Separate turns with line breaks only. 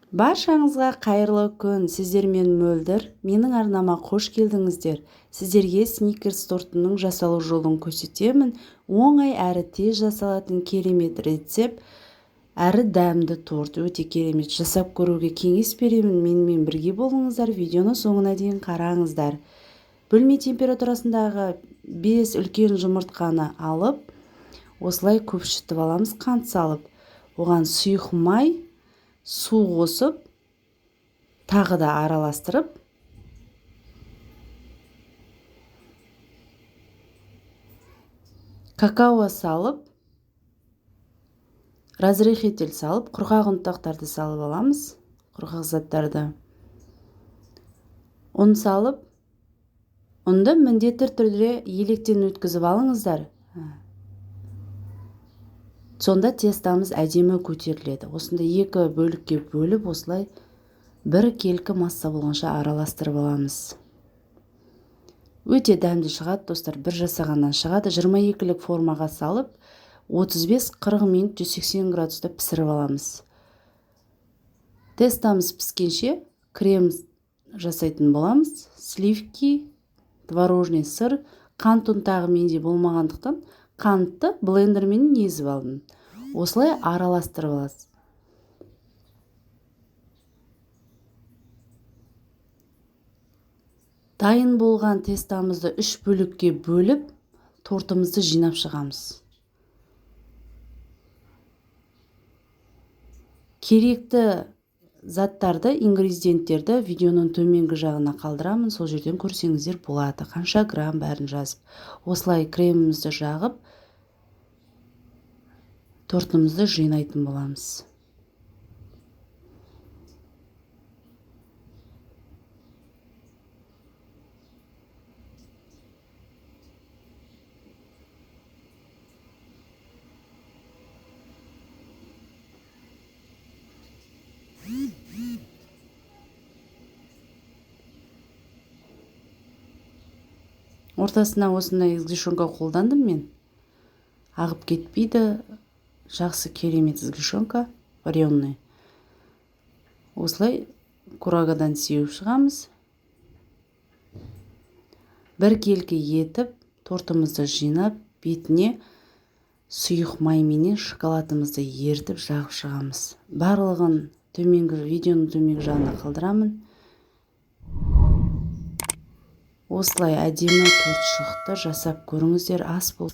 Баршаңызға қайырлы күн, сіздермен Мөлдір. Менің арнама қош келдіңіздер. Сіздерге сникерс тортының жасалу жолын көрсетемін. Оңай әрі тез жасалатын керемет рецепт, әрі дәмді торт. Өте керемет. Жасап көруге кеңес беремін. Менімен бірге болыңыздар. Видеоны соңына дейін қараңыздар. Бөлме температурасындағы 5 үлкен жұмыртқаны алып, осылай көпшітіп аламыз, қант салып. Оған сұйық май, су қосып, тағы да араластырып, какао салып, разрыхитель салып, құрғақ ұнтақтарды салып аламыз, құрғақ заттарды. Ұн салып, ұнды міндетті түрде електен өткізіп алыңыздар. Сонда тестамыз әдемі көтеріледі. Осында екі бөлікке бөліп, осылай бір келкі масса болғанша араластырып аламыз. Өте дәмді шығады, достар, бір жасағаннан шығады. 22-лік формаға салып, 35-40 минут 180 градуста пісіріп аламыз. Тестамыз піскенше крем жасайтын боламыз. Сливки, творожный сыр, қант ұнтағы менде болмағандықтан қантты блендермен езіп алдым. Осылай араластырып аласыз. Дайын болған тестамызды 3 бөлікке бөліп, тортымызды жинап шығамыз. Керекті заттарды, ингредиенттерді видеоның төменгі жағына қалдырамын. Сол жерден көрсеңіздер болады. Қанша грамм бәрін жазып. Осылай кремімізді жағып, тортымызды жинайтын боламыз. Ортасына осындай сгущенка қолдандым мен. Ағып кетпейді. Жақсы керемет сгущенка, вареный. Осылай курагадан сеуіп шығамыз. Бір келкі етіп, тортымызды жинап, бетіне сұйық майменен шоколадымызды ертіп жағып шығамыз. Барлығын видеоның төменгі жағына қалдырамын. Осылай әдемі торт шықты. Жасап көріңіздер, ас бол.